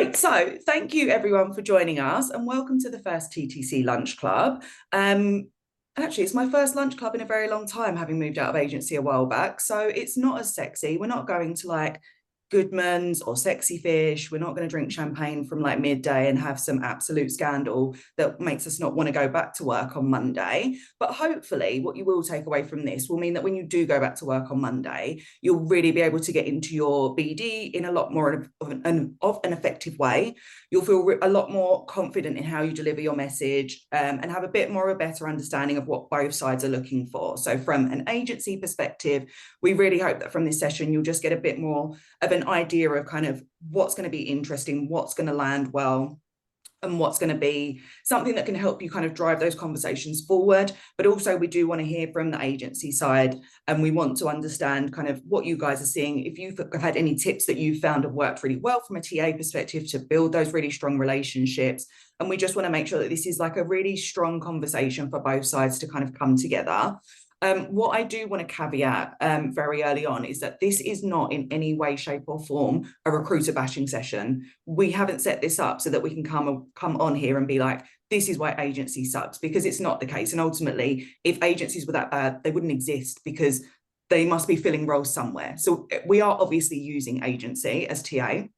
So thank you everyone for joining us and welcome to the first TTC Lunch Club. Actually, it's my first lunch club in a very long time, having moved out of agency a while back. So it's not as sexy. We're not going to like Goodman's or Sexy Fish. We're not going to drink champagne from like midday and have some absolute scandal that makes us not want to go back to work on Monday. But hopefully what you will take away from this will mean that when you do go back to work on Monday, you'll really be able to get into your BD in a lot more of an effective way. You'll feel a lot more confident in how you deliver your message, and have a bit more of a better understanding of what both sides are looking for. So from an agency perspective, we really hope that from this session, you'll just get a bit more of an idea of kind of what's going to be interesting, what's going to land well, and what's going to be something that can help you kind of drive those conversations forward. But also we do want to hear from the agency side, and we want to understand kind of what you guys are seeing. If you've had any tips that you've found have worked really well from a TA perspective to build those really strong relationships. And we just want to make sure that this is like a really strong conversation for both sides to kind of come together. What I do want to caveat very early on is that this is not in any way, shape or form a recruiter bashing session. We haven't set this up so that we can come on here and be like, this is why agency sucks, because it's not the case. And ultimately, if agencies were that bad, they wouldn't exist because they must be filling roles somewhere. So we are obviously using agency as TA.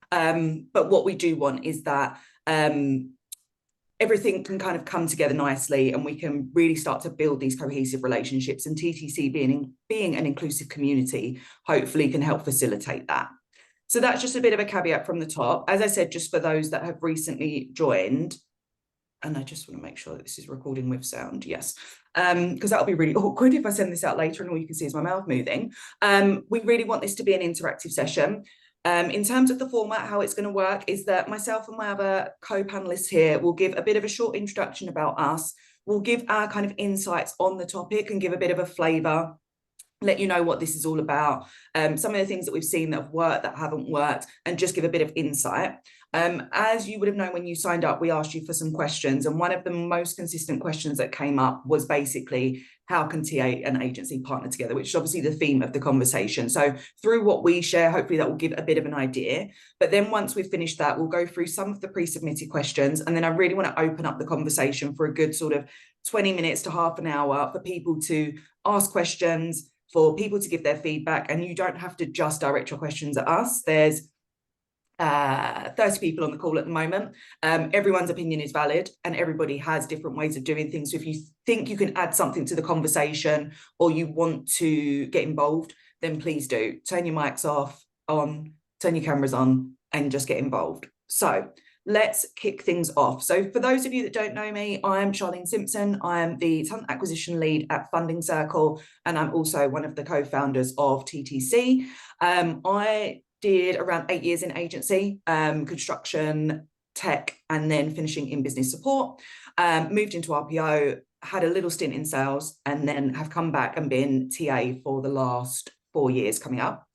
But what we do want is that everything can kind of come together nicely and we can really start to build these cohesive relationships, and TTC being an inclusive community hopefully can help facilitate that. So that's just a bit of a caveat from the top. As I said, just for those that have recently joined, and I just want to make sure that this is recording with sound, yes, because that'll be really awkward if I send this out later and all you can see is my mouth moving. We really want this to be an interactive session. In terms of the format, how it's going to work is that myself and my other co-panelists here will give a bit of a short introduction about us. We'll give our kind of insights on the topic and give a bit of a flavour, let you know what this is all about, some of the things that we've seen that have worked, that haven't worked, and just give a bit of insight. As you would have known when you signed up, we asked you for some questions, and one of the most consistent questions that came up was basically, how can TA and agency partner together, which is obviously the theme of the conversation. So through what we share, hopefully that will give a bit of an idea. But then once we've finished that, we'll go through some of the pre-submitted questions, and then I really want to open up the conversation for a good sort of 20 minutes to half an hour for people to ask questions, for people to give their feedback, and you don't have to just direct your questions at us. There's 30 people on the call at the moment. Everyone's opinion is valid and everybody has different ways of doing things. So if you think you can add something to the conversation or you want to get involved, then please do. Turn your mics off, on, turn your cameras on, and just get involved. So let's kick things off. So for those of you that don't know me, I'm Charlene Simpson. I am the talent acquisition lead at Funding Circle, and I'm also one of the co-founders of TTC. I did around 8 years in agency, construction, tech, and then finishing in business support. Moved into RPO, had a little stint in sales, and then have come back and been TA for the last 4 years coming up.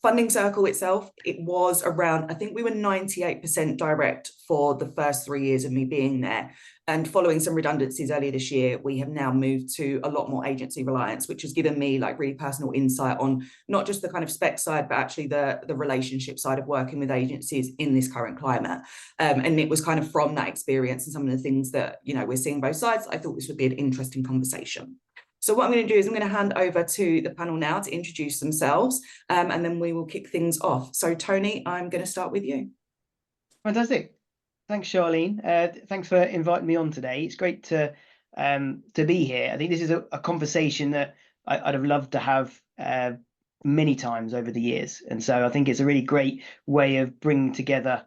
Funding Circle itself, it was around, I think we were 98% direct for the first 3 years of me being there. And following some redundancies earlier this year, we have now moved to a lot more agency reliance, which has given me like really personal insight on not just the kind of spec side, but actually the relationship side of working with agencies in this current climate. And it was kind of from that experience and some of the things that, you know, we're seeing both sides, I thought this would be an interesting conversation. So what I'm going to do is I'm going to hand over to the panel now to introduce themselves, and then we will kick things off. So Tony, I'm going to start with you. Fantastic. Thanks, Charlene. Thanks for inviting me on today. It's great to be here. I think this is a conversation that I'd have loved to have many times over the years. And so I think it's a really great way of bringing together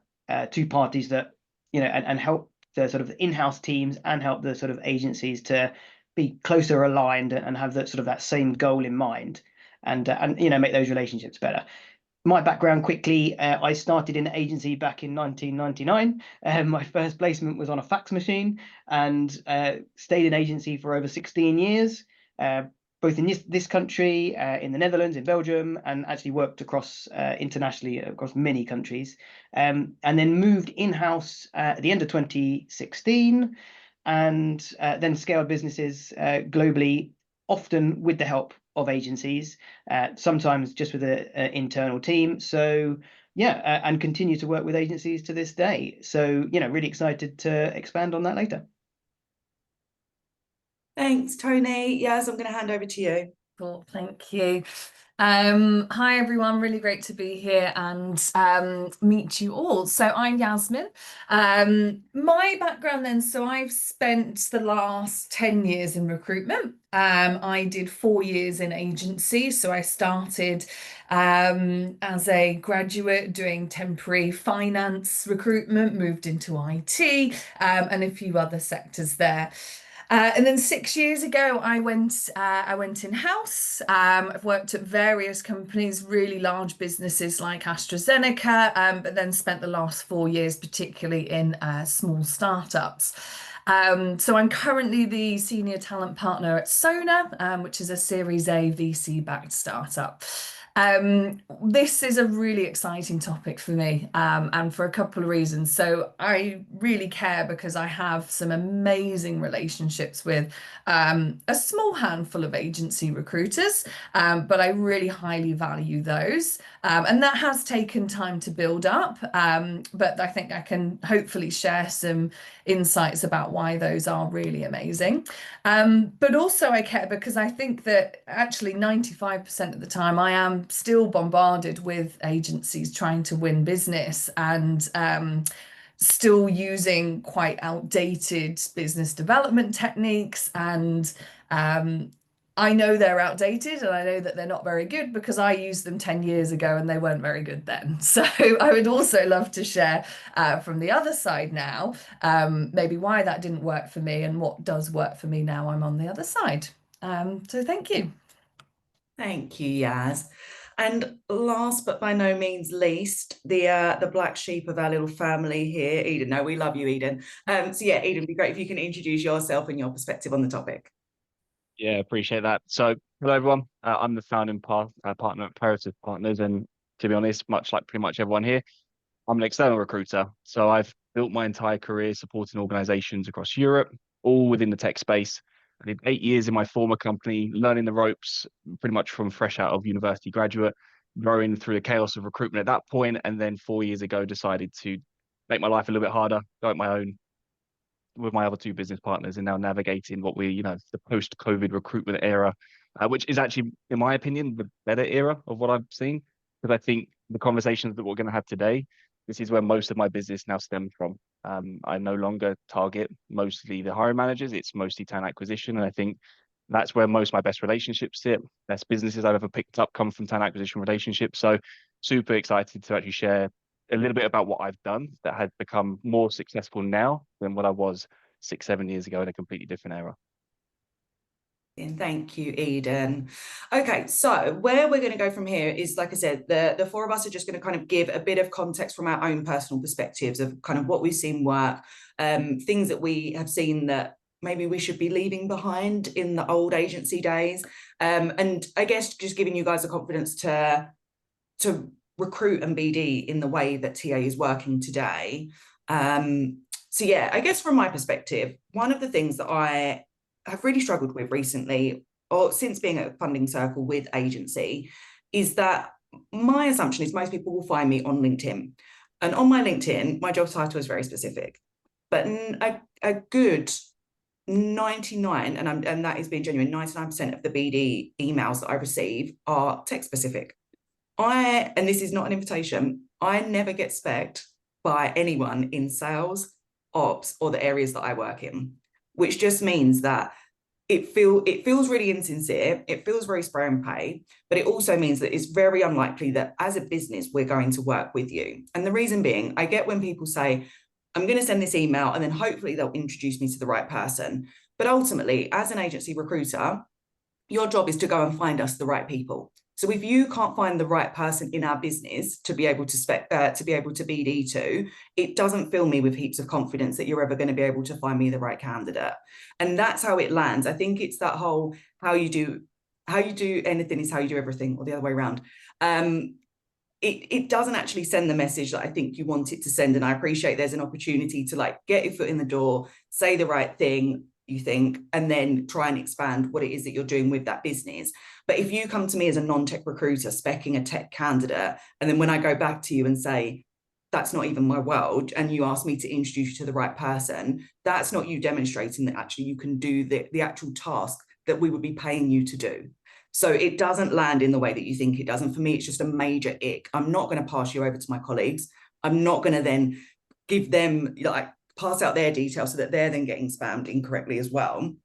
two parties that, you know, and help the sort of in-house teams and help the sort of agencies to be closer aligned and have that sort of that same goal in mind, and you know, make those relationships better. My background quickly, I started in agency back in 1999. My first placement was on a fax machine, and stayed in agency for over 16 years, both in this country, in the Netherlands, in Belgium, and actually worked across internationally across many countries, and then moved in-house at the end of 2016. And then scaled businesses globally, often with the help of agencies, sometimes just with an internal team. So yeah, and continue to work with agencies to this day. So, really excited to expand on that later. Thanks, Tony. Yes, I'm going to hand over to you. Cool, thank you. Hi everyone, really great to be here and meet you all. So I'm Yasmin. My background then, so I've spent the last 10 years in recruitment. I did 4 years in agency. So I started as a graduate doing temporary finance recruitment, moved into IT and a few other sectors there. And then 6 years ago, I went in-house. I've worked at various companies, really large businesses like AstraZeneca, but then spent the last 4 years particularly in small startups. So I'm currently the senior talent partner at Sona, which is a Series A VC-backed startup. This is a really exciting topic for me, and for a couple of reasons. So I really care because I have some amazing relationships with a small handful of agency recruiters, but I really highly value those. And that has taken time to build up, but I think I can hopefully share some insights about why those are really amazing. But also I care because I think that actually 95% of the time I am still bombarded with agencies trying to win business and still using quite outdated business development techniques. And I know they're outdated and I know that they're not very good because I used them 10 years ago and they weren't very good then. So I would also love to share from the other side now, maybe why that didn't work for me and what does work for me now I'm on the other side. So thank you. Thank you, Yaz. And last but by no means least, the black sheep of our little family here, Eden. No, we love you, Eden. So yeah, Eden, it'd be great if you can introduce yourself and your perspective on the topic. Yeah, appreciate that. So, hello everyone. I'm the founding partner at Imperative Partners, and to be honest, much like pretty much everyone here, I'm an external recruiter. So I've built my entire career supporting organizations across Europe, all within the tech space. I did 8 years in my former company, learning the ropes pretty much from fresh out of university graduate, growing through the chaos of recruitment at that point, and then 4 years ago decided to make my life a little bit harder, go at my own with my other two business partners and now navigating what the post-COVID recruitment era, which is actually, in my opinion, the better era of what I've seen. Because I think the conversations that we're going to have today, this is where most of my business now stems from. I no longer target mostly the hiring managers. It's mostly talent acquisition. And I think that's where most of my best relationships sit. Best businesses I've ever picked up come from talent acquisition relationships. So super excited to actually share a little bit about what I've done that had become more successful now than what I was 6, 7 years ago in a completely different era. And thank you, Eden. Okay, so where we're going to go from here is, like I said, the four of us are just going to kind of give a bit of context from our own personal perspectives of kind of what we've seen work, things that we have seen that maybe we should be leaving behind in the old agency days. And I guess just giving you guys the confidence to recruit and BD in the way that TA is working today. So yeah, I guess from my perspective, one of the things that I have really struggled with recently, or since being at Funding Circle with agency, is that my assumption is most people will find me on LinkedIn. And on my LinkedIn, my job title is very specific, but a good 99, and that is being genuine, 99% of the BD emails that I receive are tech specific. And this is not an invitation, I never get specced by anyone in sales, ops, or the areas that I work in, which just means that it feels really insincere, it feels very spray and pay, but it also means that it's very unlikely that as a business we're going to work with you. And the reason being, I get when people say, I'm going to send this email and then hopefully they'll introduce me to the right person. But ultimately, as an agency recruiter, your job is to go and find us the right people. So if you can't find the right person in our business to be able to BD to, it doesn't fill me with heaps of confidence that you're ever going to be able to find me the right candidate. And that's how it lands. I think it's that whole how you do anything is how you do everything, or the other way around. It doesn't actually send the message that I think you want it to send. And I appreciate there's an opportunity to like get your foot in the door, say the right thing, you think, and then try and expand what it is that you're doing with that business. But if you come to me as a non-tech recruiter speccing a tech candidate, and then when I go back to you and say, that's not even my world, and you ask me to introduce you to the right person, that's not you demonstrating that actually you can do the actual task that we would be paying you to do. So it doesn't land in the way that you think it does. And for me, it's just a major ick. I'm not going to pass you over to my colleagues. I'm not going to then give them, like, pass out their details so that they're then getting spammed incorrectly as well.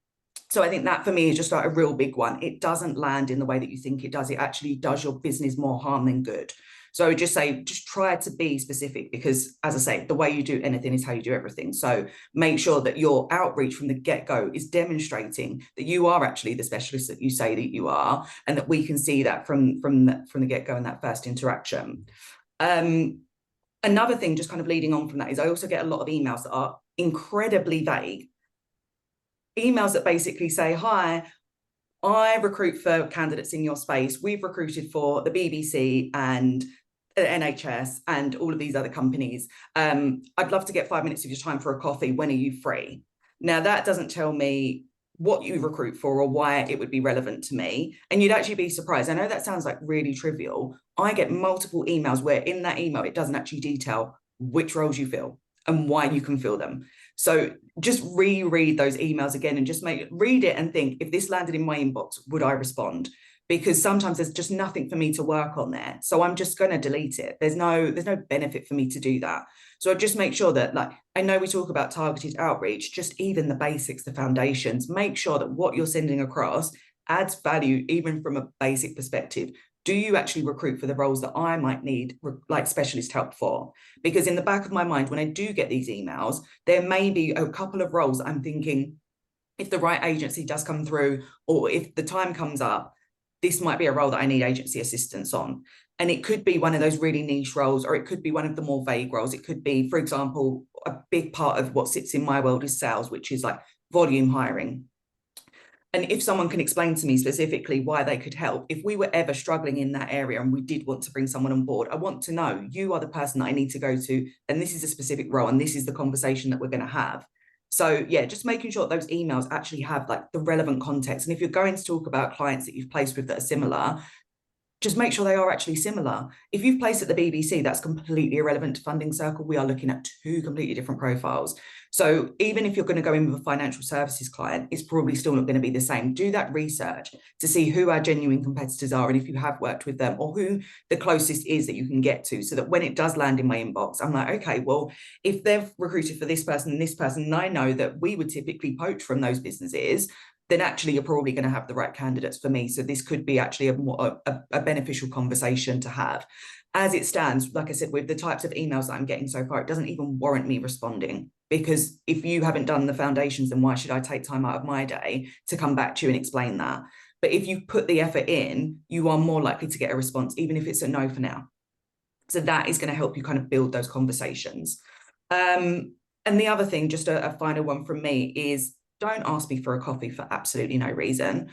So I think that for me is just like a real big one. It doesn't land in the way that you think it does. It actually does your business more harm than good. So I would just say, just try to be specific, because as I say, the way you do anything is how you do everything. So make sure that your outreach from the get-go is demonstrating that you are actually the specialist that you say that you are, and that we can see that from the get-go in that first interaction. Another thing, just kind of leading on from that, is I also get a lot of emails that are incredibly vague. Emails that basically say, hi, I recruit for candidates in your space. We've recruited for the BBC and NHS and all of these other companies. I'd love to get 5 minutes of your time for a coffee. When are you free? Now, that doesn't tell me what you recruit for or why it would be relevant to me. And you'd actually be surprised. I know that sounds like really trivial. I get multiple emails where in that email, it doesn't actually detail which roles you fill and why you can fill them. So just reread those emails again and just read it and think, if this landed in my inbox, would I respond? Because sometimes there's just nothing for me to work on there. So I'm just going to delete it. There's no benefit for me to do that. So I just make sure that, like, I know we talk about targeted outreach, just even the basics, the foundations, make sure that what you're sending across adds value, even from a basic perspective. Do you actually recruit for the roles that I might need, like, specialist help for? Because in the back of my mind, when I do get these emails, there may be a couple of roles I'm thinking, if the right agency does come through, or if the time comes up, this might be a role that I need agency assistance on. And it could be one of those really niche roles, or it could be one of the more vague roles. It could be, for example, a big part of what sits in my world is sales, which is like volume hiring. And if someone can explain to me specifically why they could help, if we were ever struggling in that area and we did want to bring someone on board, I want to know you are the person that I need to go to, and this is a specific role, and this is the conversation that we're going to have. So yeah, just making sure that those emails actually have like the relevant context. And if you're going to talk about clients that you've placed with that are similar, just make sure they are actually similar. If you've placed at the BBC, that's completely irrelevant to Funding Circle. We are looking at two completely different profiles. So even if you're going to go in with a financial services client, it's probably still not going to be the same. Do that research to see who our genuine competitors are, and if you have worked with them, or who the closest is that you can get to, so that when it does land in my inbox, I'm like, okay, well, if they've recruited for this person and this person, and I know that we would typically poach from those businesses, then actually you're probably going to have the right candidates for me. So this could be actually a beneficial conversation to have. As it stands, like I said, with the types of emails that I'm getting so far, it doesn't even warrant me responding, because if you haven't done the foundations, then why should I take time out of my day to come back to you and explain that? But if you put the effort in, you are more likely to get a response, even if it's a no for now. So that is going to help you kind of build those conversations. And the other thing, just a final one from me, is don't ask me for a coffee for absolutely no reason.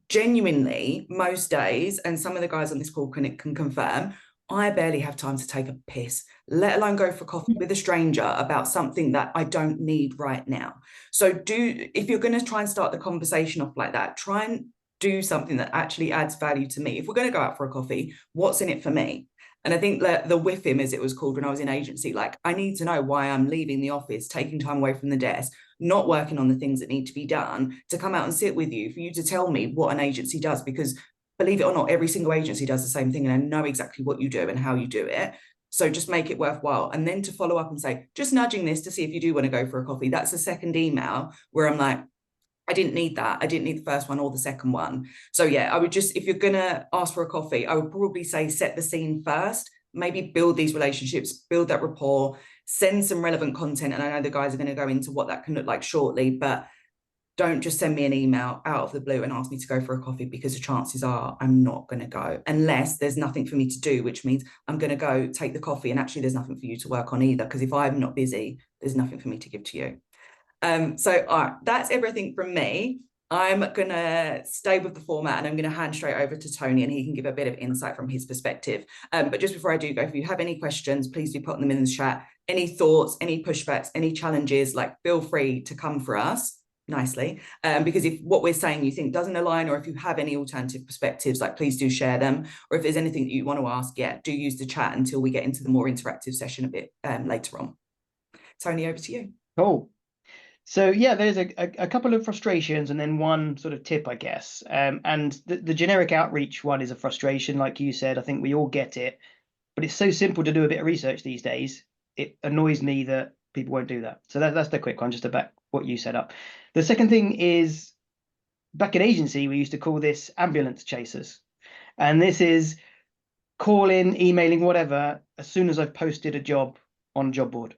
Genuinely, most days, and some of the guys on this call can confirm, I barely have time to take a piss, let alone go for coffee with a stranger about something that I don't need right now. So if you're going to try and start the conversation off like that, try and do something that actually adds value to me. If we're going to go out for a coffee, what's in it for me? And I think that the with him, as it was called when I was in agency, like, I need to know why I'm leaving the office, taking time away from the desk, not working on the things that need to be done, to come out and sit with you, for you to tell me what an agency does. Because believe it or not, every single agency does the same thing, and I know exactly what you do and how you do it. So just make it worthwhile. And then to follow up and say, just nudging this to see if you do want to go for a coffee. That's the second email where I'm like, I didn't need that. I didn't need the first one or the second one. So yeah, I would just, if you're going to ask for a coffee, I would probably say set the scene first, maybe build these relationships, build that rapport, send some relevant content. And I know the guys are going to go into what that can look like shortly, but don't just send me an email out of the blue and ask me to go for a coffee, because the chances are I'm not going to go, unless there's nothing for me to do, which means I'm going to go take the coffee and actually there's nothing for you to work on either, because if I'm not busy, there's nothing for me to give to you. So all right, that's everything from me. I'm going to stay with the format and I'm going to hand straight over to Tony, and he can give a bit of insight from his perspective. But just before I do go, if you have any questions, please do put them in the chat. Any thoughts, any pushbacks, any challenges, like, feel free to come for us. nicely, because if what we're saying you think doesn't align, or if you have any alternative perspectives, like please do share them, or if there's anything that you want to ask, yeah, do use the chat until we get into the more interactive session a bit later on. Tony, over to you. Cool. So yeah, there's a couple of frustrations and then one sort of tip, I guess. And the generic outreach one is a frustration, like you said. I think we all get it, but it's so simple to do a bit of research these days. It annoys me that people won't do that. So that's the quick one, just to back what you set up. The second thing is, back in agency, we used to call this ambulance chasers. And this is calling, emailing, whatever, as soon as I've posted a job on job board.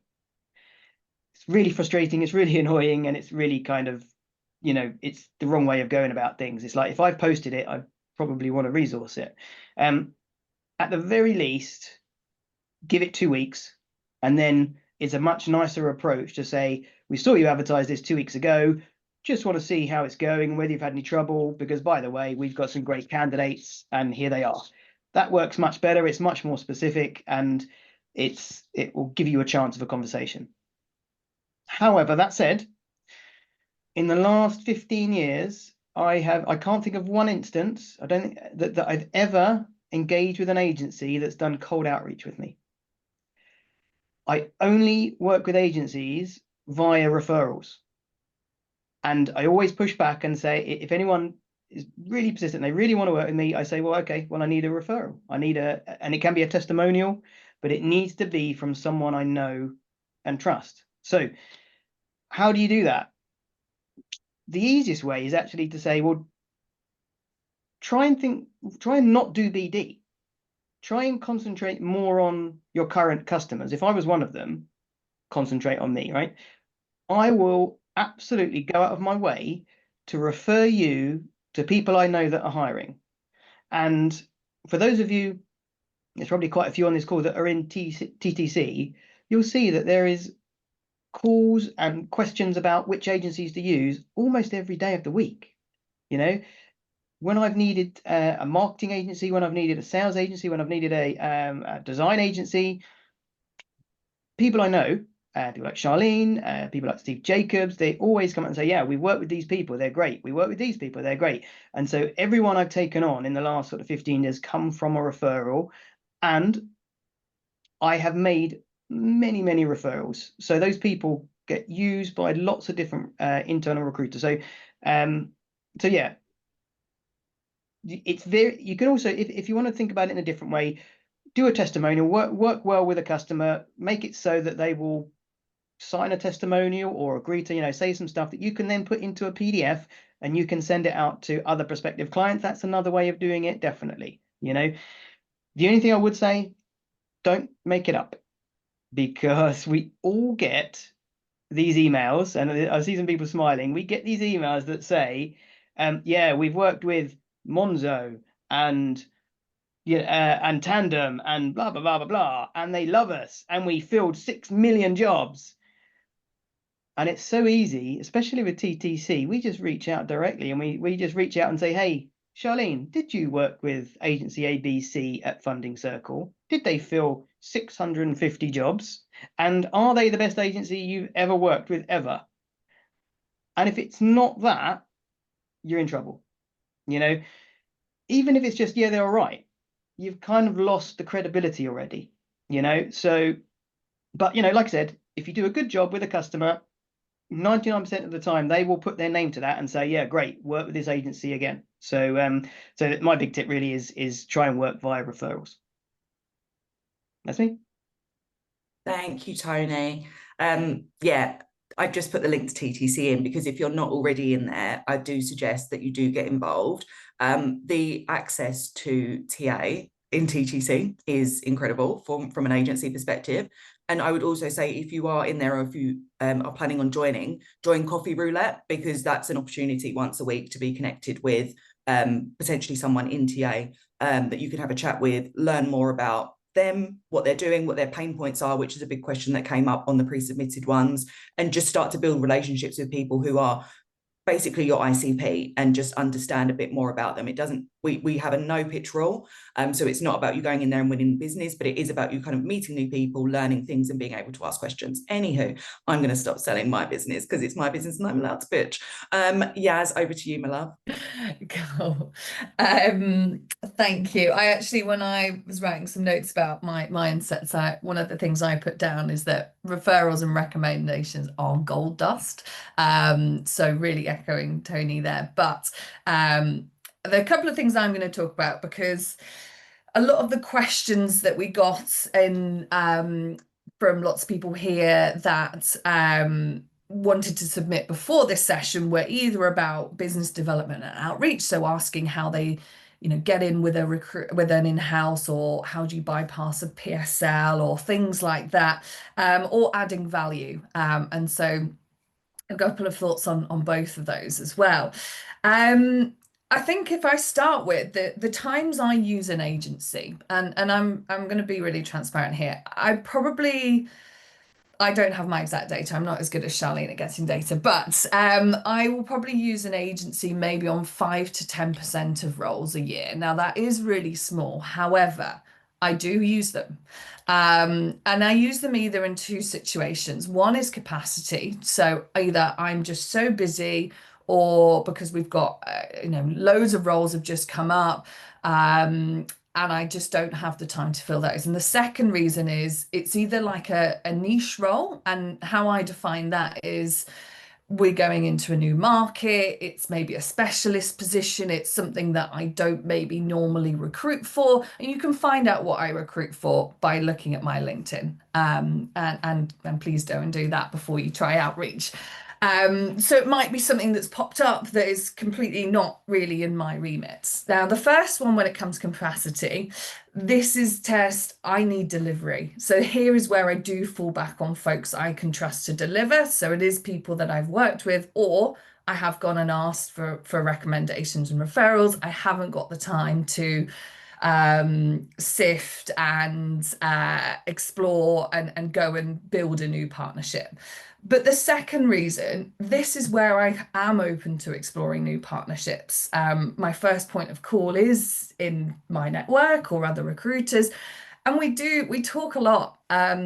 It's really frustrating, it's really annoying, and it's really kind of, you know, it's the wrong way of going about things. It's like, if I've posted it, I probably want to resource it. At the very least, give it 2 weeks, and then it's a much nicer approach to say, we saw you advertise this 2 weeks ago, just want to see how it's going, whether you've had any trouble, because by the way, we've got some great candidates and here they are. That works much better, it's much more specific, and it will give you a chance of a conversation. However, that said, in the last 15 years, I can't think of one instance, I don't think that I've ever engaged with an agency that's done cold outreach with me. I only work with agencies via referrals. And I always push back and say, if anyone is really persistent, they really want to work with me, I say, well, okay, well, I need a referral. And it can be a testimonial, but it needs to be from someone I know and trust. So how do you do that? The easiest way is actually to say, well, try and not do BD. Try and concentrate more on your current customers. If I was one of them, concentrate on me, right? I will absolutely go out of my way to refer you to people I know that are hiring. And for those of you, there's probably quite a few on this call that are in TTC, you'll see that there is calls and questions about which agencies to use almost every day of the week. You know, when I've needed a marketing agency, when I've needed a sales agency, when I've needed a design agency, people I know, people like Charlene, people like Steve Jacobs, they always come out and say, yeah, we work with these people, they're great. We work with these people, they're great. And so everyone I've taken on in the last sort of 15 years come from a referral, and I have made many, many referrals. So those people get used by lots of different internal recruiters. So, so yeah, it's very, you can also, if you want to think about it in a different way, do a testimonial, work well with a customer, make it so that they will sign a testimonial or agree to, you know, say some stuff that you can then put into a PDF and you can send it out to other prospective clients. That's another way of doing it, definitely. You know, the only thing I would say, don't make it up, because we all get these emails, and I see some people smiling. We get these emails that say, yeah, we've worked with Monzo and and Tandem and blah blah blah blah blah, and they love us, and we filled 6 million jobs. And it's so easy, especially with TTC. We just reach out directly, and we just reach out and say, hey, Charlene, did you work with agency ABC at Funding Circle? Did they fill 650 jobs? And are they the best agency you've ever worked with ever? And if it's not that, you're in trouble. You know, even if it's just, yeah, they're all right, you've kind of lost the credibility already, you know? So, but, you know, like I said, if you do a good job with a customer, 99% of the time, they will put their name to that and say, yeah, great, work with this agency again. So, so my big tip really is try and work via referrals. That's me. Thank you, Tony. Yeah, I've just put the link to TTC in, because if you're not already in there, I do suggest that you do get involved. The access to TA in TTC is incredible from an agency perspective. And I would also say, if you are in there, or if you are planning on join Coffee Roulette, because that's an opportunity once a week to be connected with potentially someone in TA that you can have a chat with, learn more about them, what they're doing, what their pain points are, which is a big question that came up on the pre-submitted ones, and just start to build relationships with people who are basically your ICP and just understand a bit more about them. It doesn't We have a no pitch rule. So it's not about you going in there and winning business, but it is about you kind of meeting new people, learning things and being able to ask questions. Anywho, I'm going to stop selling my business because it's my business and I'm allowed to pitch. Yaz, over to you, my love. Cool. Thank you. I actually, when I was writing some notes about my mindsets, one of the things I put down is that referrals and recommendations are gold dust. So really echoing Tony there. But there are a couple of things I'm going to talk about, because a lot of the questions that we got in from lots of people here that wanted to submit before this session were either about business development and outreach, so asking how they, get in with an in-house, or how do you bypass a PSL, or things like that, or adding value. And so a couple of thoughts on both of those as well. I think if I start with the times I use an agency, and I'm going to be really transparent here. I don't have my exact data. I'm not as good as Charlene at getting data, but I will probably use an agency maybe on 5 to 10% of roles a year. Now that is really small. However, I do use them. And I use them either in two situations. One is capacity. So either I'm just so busy, or because we've got, loads of roles have just come up, and I just don't have the time to fill those. And the second reason is it's either like a niche role, and how I define that is we're going into a new market, it's maybe a specialist position, it's something that I don't maybe normally recruit for. And you can find out what I recruit for by looking at my LinkedIn. And please go and do that before you try outreach. So it might be something that's popped up that is completely not really in my remit. Now, the first one, when it comes to capacity, this is test, I need delivery. So here is where I do fall back on folks I can trust to deliver. So it is people that I've worked with, or I have gone and asked for recommendations and referrals. I haven't got the time to sift and explore and go and build a new partnership. But the second reason, this is where I am open to exploring new partnerships. My first point of call is in my network or other recruiters. And we talk a lot.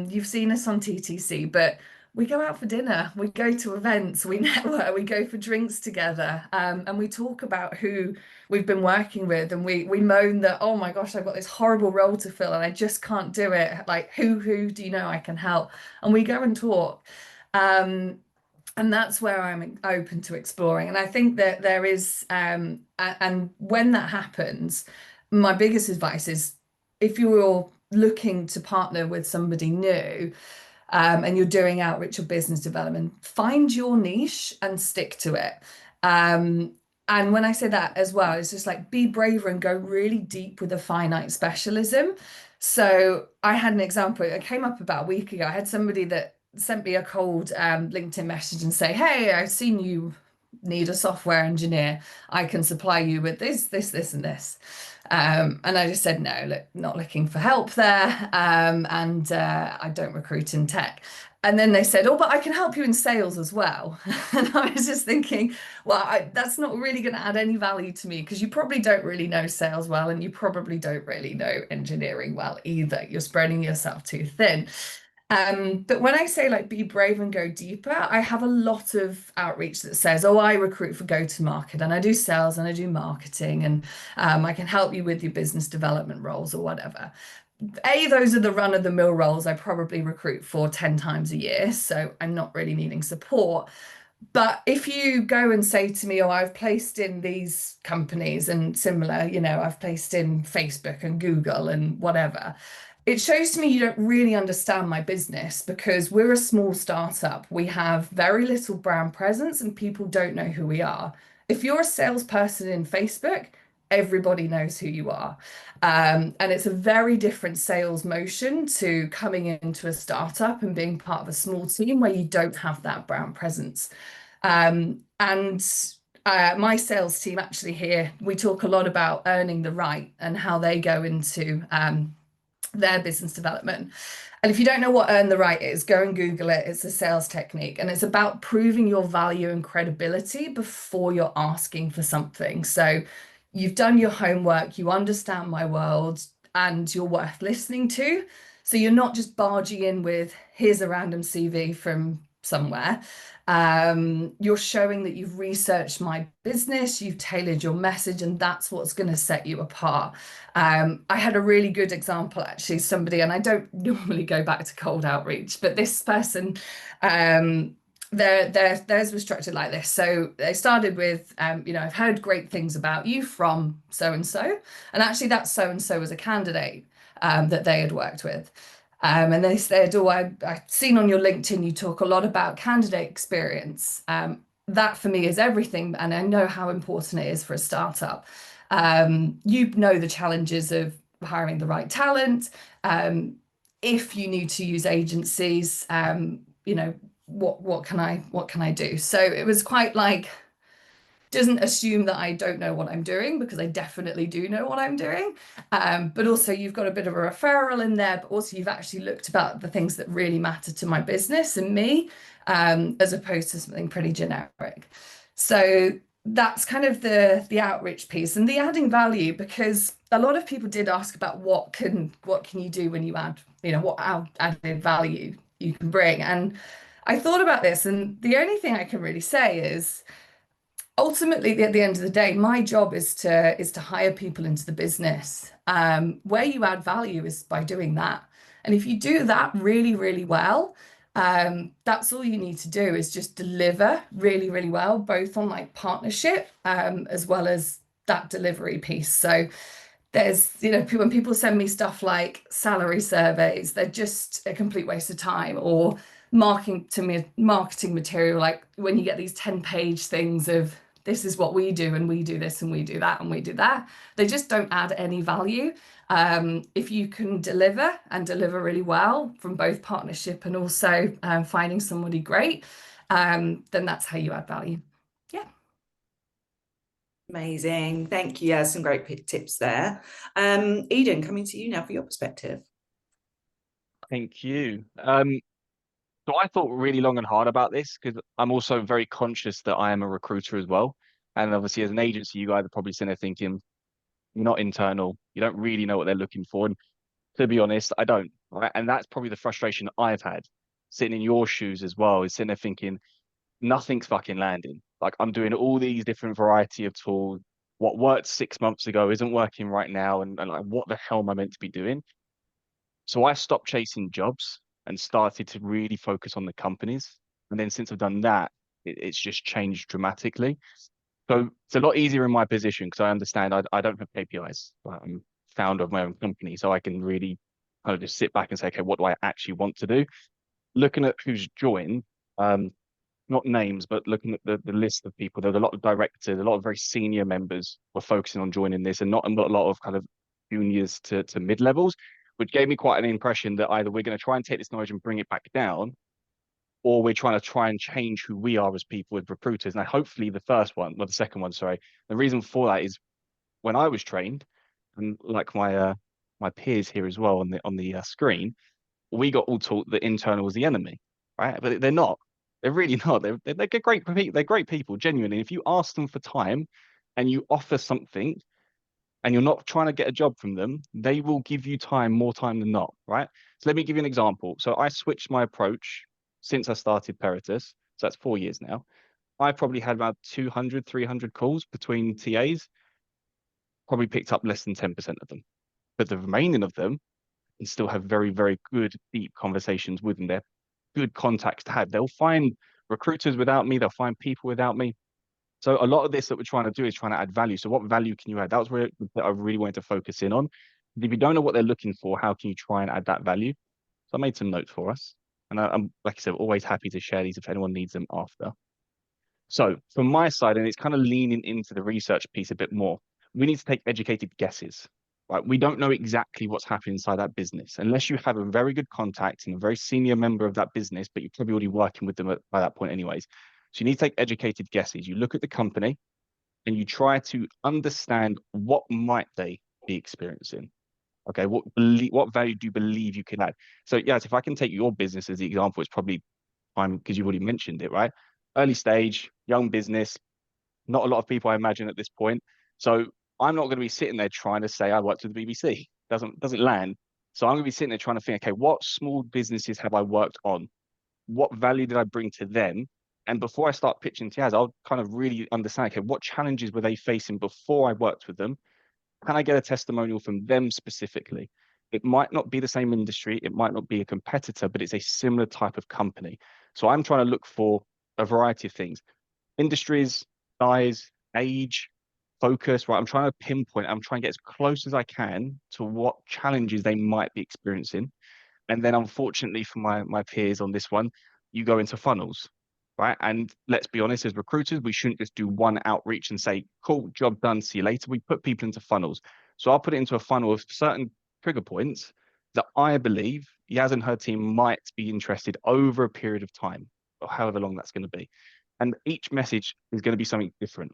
You've seen us on TTC, but we go out for dinner, we go to events, we network, we go for drinks together, and we talk about who we've been working with, and we moan that, oh my gosh, I've got this horrible role to fill and I just can't do it. Like, who do you know I can help? And we go and talk. And that's where I'm open to exploring. And I think that there is, and when that happens, my biggest advice is, if you're looking to partner with somebody new, and you're doing outreach or business development, find your niche and stick to it. And when I say that as well, it's just like, be braver and go really deep with a finite specialism. So I had an example, it came up about a week ago. I had somebody that sent me a cold LinkedIn message and say, hey, I've seen you need a software engineer. I can supply you with this, and this. And I just said, no, look, not looking for help there. And I don't recruit in tech. And then they said, oh, but I can help you in sales as well. And I was just thinking, well, that's not really going to add any value to me, because you probably don't really know sales well, and you probably don't really know engineering well either. You're spreading yourself too thin. But when I say, like, be brave and go deeper, I have a lot of outreach that says, oh, I recruit for go-to-market, and I do sales and I do marketing, and I can help you with your business development roles or whatever. Those are the run-of-the-mill roles I probably recruit for 10 times a year, so I'm not really needing support. But if you go and say to me, oh, I've placed in these companies and similar, I've placed in Facebook and Google and whatever, it shows to me you don't really understand my business, because we're a small startup. We have very little brand presence and people don't know who we are. If you're a salesperson in Facebook, everybody knows who you are. And it's a very different sales motion to coming into a startup and being part of a small team where you don't have that brand presence. My sales team actually here, we talk a lot about earning the right and how they go into their business development. And if you don't know what earn the right is, go and Google it. It's a sales technique, and it's about proving your value and credibility before you're asking for something. So you've done your homework, you understand my world, and you're worth listening to. So you're not just barging in with, here's a random CV from somewhere. You're showing that you've researched my business, you've tailored your message, and that's what's going to set you apart. I had a really good example, actually, somebody, and I don't normally go back to cold outreach, but this person, theirs was structured like this. So they started with, I've heard great things about you from so and so, and actually that so and so was a candidate that they had worked with. And they said, oh, I've seen on your LinkedIn you talk a lot about candidate experience. That for me is everything, and I know how important it is for a startup. You know the challenges of hiring the right talent. If you need to use agencies, what can I do? So it was quite like, doesn't assume that I don't know what I'm doing, because I definitely do know what I'm doing. But also you've got a bit of a referral in there, but also you've actually looked about the things that really matter to my business and me, as opposed to something pretty generic. So that's kind of the outreach piece and the adding value, because a lot of people did ask about what can you do when you add, what added value you can bring. And I thought about this, and the only thing I can really say is, ultimately, at the end of the day, my job is to hire people into the business. Where you add value is by doing that. And if you do that really, really well, that's all you need to do, is just deliver really, really well, both on like partnership, as well as that delivery piece. So there's, when people send me stuff like salary surveys, they're just a complete waste of time, or marketing material, like when you get these 10-page things of, this is what we do, and we do this, and we do that, and we do that. They just don't add any value. If you can deliver really well from both partnership and also finding somebody great, then that's how you add value. Yeah. Amazing. Thank you. Yeah, some great tips there. Eden, coming to you now for your perspective. Thank you. So I thought really long and hard about this, because I'm also very conscious that I am a recruiter as well. And obviously, as an agency, you guys are probably sitting there thinking, you're not internal, you don't really know what they're looking for. And to be honest, I don't. Right. And that's probably the frustration I've had sitting in your shoes as well, is sitting there thinking, nothing's fucking landing. Like, I'm doing all these different variety of tools. What worked 6 months ago isn't working right now. And like, what the hell am I meant to be doing? So I stopped chasing jobs and started to really focus on the companies. And then since I've done that, it's just changed dramatically. So it's a lot easier in my position, because I understand I don't have KPIs. I'm founder of my own company, so I can really kind of just sit back and say, okay, what do I actually want to do? Looking at who's joined, not names, but looking at the list of people, there's a lot of directors, a lot of very senior members were focusing on joining this, and not a lot of kind of juniors to mid levels, which gave me quite an impression that either we're going to try and take this knowledge and bring it back down, or we're trying to change who we are as people, as recruiters. And hopefully the second one, sorry. The reason for that is, when I was trained, and like my peers here as well on the screen, we got all taught that internal was the enemy, right? But they're not. They're really not. They're great people. They're great people, genuinely. If you ask them for time and you offer something, and you're not trying to get a job from them, they will give you time, more time than not, right? So let me give you an example. So I switched my approach since I started Peritus. So that's 4 years now. I probably had about 200, 300 calls between TAs, probably picked up less than 10% of them. But the remaining of them, and still have very, very good, deep conversations with them. They're good contacts to have. They'll find recruiters without me. They'll find people without me. So a lot of this that we're trying to do is trying to add value. So what value can you add? That was where I really wanted to focus in on. If you don't know what they're looking for, how can you try and add that value? So I made some notes for us. And I'm, like I said, always happy to share these if anyone needs them after. So from my side, and it's kind of leaning into the research piece a bit more, we need to take educated guesses. Right? We don't know exactly what's happening inside that business unless you have a very good contact and a very senior member of that business, but you're probably already working with them by that point anyways. So you need to take educated guesses. You look at the company and you try to understand, what might they be experiencing? Okay, what value do you believe you can add? So yes, if I can take your business as the example, it's probably time, because you've already mentioned it, right? Early stage, young business, not a lot of people, I imagine, at this point. So I'm not going to be sitting there trying to say I worked with the BBC. Doesn't land. So I'm going to be sitting there trying to think, okay, what small businesses have I worked on? What value did I bring to them? And before I start pitching to Yaz, I'll kind of really understand, okay, what challenges were they facing before I worked with them? Can I get a testimonial from them specifically? It might not be the same industry, it might not be a competitor, but it's a similar type of company. So I'm trying to look for a variety of things: industries, size, age, focus, right? I'm trying to pinpoint, I'm trying to get as close as I can to what challenges they might be experiencing. And then unfortunately for my peers on this one, you go into funnels, right? And let's be honest, as recruiters, we shouldn't just do one outreach and say, cool, job done, see you later. We put people into funnels. So I'll put it into a funnel of certain trigger points that I believe Yaz and her team might be interested over a period of time, or however long that's going to be. And each message is going to be something different.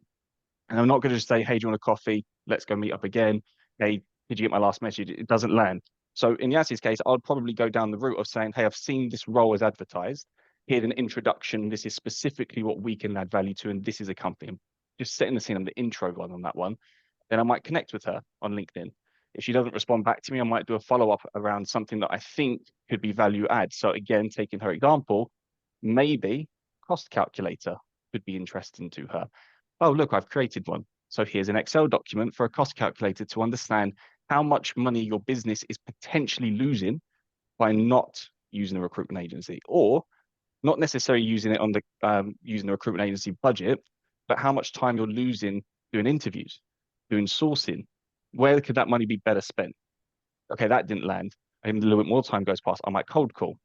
And I'm not going to just say, hey, do you want a coffee? Let's go meet up again. Hey, did you get my last message? It doesn't land. So in Yaz's case, I'd probably go down the route of saying, hey, I've seen this role as advertised. Here's an introduction. This is specifically what we can add value to, and this is a company. I'm just setting the scene. I'm the intro one on that one. Then I might connect with her on LinkedIn. If she doesn't respond back to me, I might do a follow-up around something that I think could be value add. So again, taking her example, maybe cost calculator could be interesting to her. Oh, look, I've created one. So here's an Excel document for a cost calculator to understand how much money your business is potentially losing by not using a recruitment agency, or not necessarily using it on the using the recruitment agency budget, but how much time you're losing doing interviews, doing sourcing. Where could that money be better spent? Okay, that didn't land. And a little bit more time goes past, I might cold call.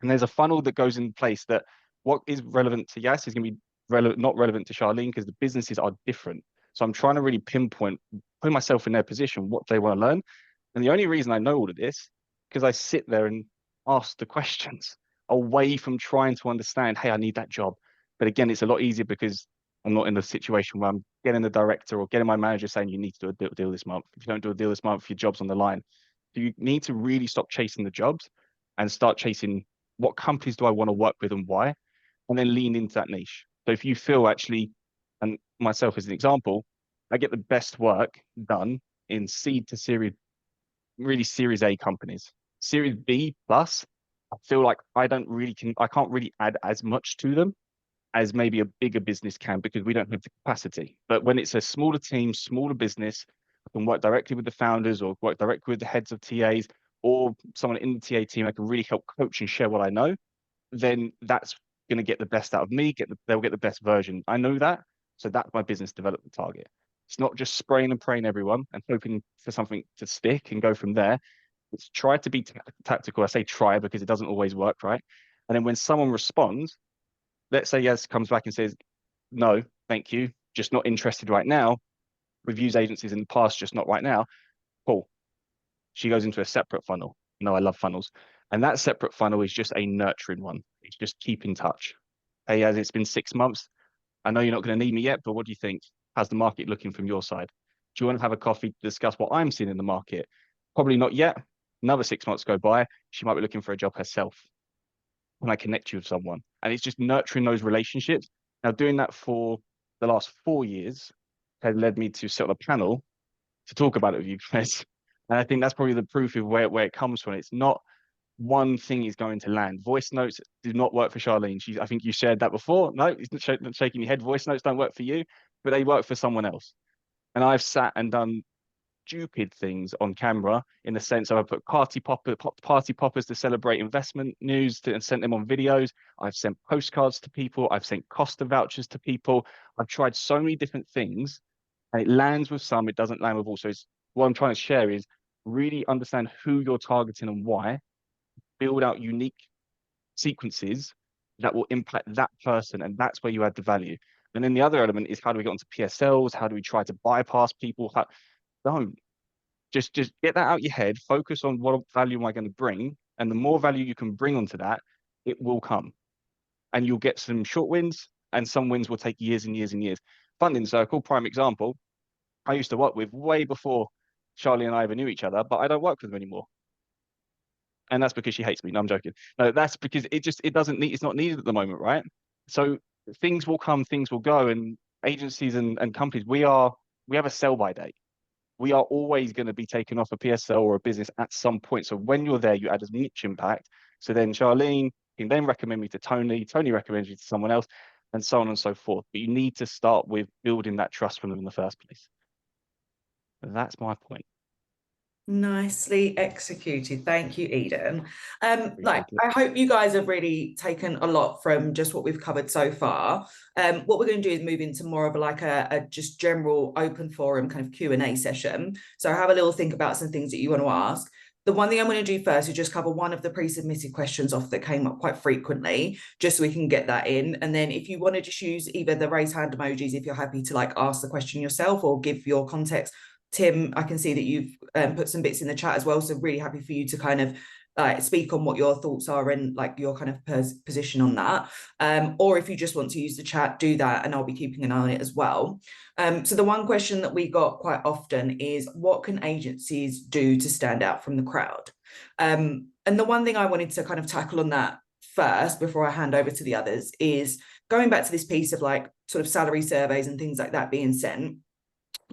And there's a funnel that goes in place that what is relevant to Yas is going to be not relevant to Charlene, because the businesses are different. So I'm trying to really pinpoint, put myself in their position, what they want to learn. And the only reason I know all of this, because I sit there and ask the questions away from trying to understand, hey, I need that job. But again, it's a lot easier because I'm not in the situation where I'm getting the director or getting my manager saying you need to do a deal this month. If you don't do a deal this month, your job's on the line. So you need to really stop chasing the jobs and start chasing what companies do I want to work with and why, and then lean into that niche. So if you feel actually, and myself as an example, I get the best work done in seed to series, really Series A companies. Series B plus, I feel like I can't really add as much to them as maybe a bigger business can, because we don't have the capacity. But when it's a smaller team, smaller business, I can work directly with the founders or work directly with the heads of TAs or someone in the TA team. I can really help coach and share what I know. Then that's going to get the best out of me. They'll get the best version. I know that. So that's my business development target. It's not just spraying and praying everyone and hoping for something to stick and go from there. It's try to be tactical. I say try because it doesn't always work, right? And then when someone responds, let's say yes, comes back and says, no, thank you, just not interested right now. We've used agencies in the past, just not right now. Cool. She goes into a separate funnel. No, I love funnels. And that separate funnel is just a nurturing one. It's just keep in touch. Hey, as it's been 6 months, I know you're not going to need me yet, but what do you think? How's the market looking from your side? Do you want to have a coffee to discuss what I'm seeing in the market? Probably not yet. Another 6 months go by. She might be looking for a job herself. When I connect you with someone, and it's just nurturing those relationships. Now, doing that for the last 4 years has led me to set up a panel to talk about it with you guys. And I think that's probably the proof of where it comes from. It's not one thing is going to land. Voice notes do not work for Charlene. I think you shared that before. No, it's not shaking your head. Voice notes don't work for you, but they work for someone else. And I've sat and done stupid things on camera in the sense of I put party poppers to celebrate investment news and sent them on videos. I've sent postcards to people. I've sent Costa vouchers to people. I've tried so many different things, and it lands with some, it doesn't land with all. So what I'm trying to share is really understand who you're targeting and why, build out unique sequences that will impact that person, and that's where you add the value. And then the other element is how do we get onto PSLs? How do we try to bypass people? Don't. Just get that out your head, focus on what value am I going to bring, and the more value you can bring onto that, it will come. And you'll get some short wins, and some wins will take years and years and years. Funding Circle, prime example, I used to work with way before Charlie and I ever knew each other, but I don't work with them anymore. And that's because she hates me. No, I'm joking. No, that's because it's not needed at the moment, right? So things will come, things will go, and agencies and companies, we have a sell by date. we are always going to be taken off a PSL or a business at some point. So when you're there, you add as much impact. So then Charlene can then recommend me to Tony, Tony recommends you to someone else, and so on and so forth. But you need to start with building that trust from them in the first place. That's my point. Nicely executed. Thank you, Eden. Like, Appreciate it. I hope you guys have really taken a lot from just what we've covered so far. What we're going to do is move into more of like a just general open forum kind of Q&A session. So have a little think about some things that you want to ask. The one thing I'm going to do first is just cover one of the pre-submitted questions off that came up quite frequently, just so we can get that in. And then if you want to just use either the raise hand emojis, if you're happy to like ask the question yourself or give your context. Tim, I can see that you've put some bits in the chat as well, so really happy for you to kind of speak on what your thoughts are and like your kind of position on that. Or if you just want to use the chat, do that, and I'll be keeping an eye on it as well. So the one question that we got quite often is, what can agencies do to stand out from the crowd? And the one thing I wanted to kind of tackle on that first, before I hand over to the others, is going back to this piece of like sort of salary surveys and things like that being sent.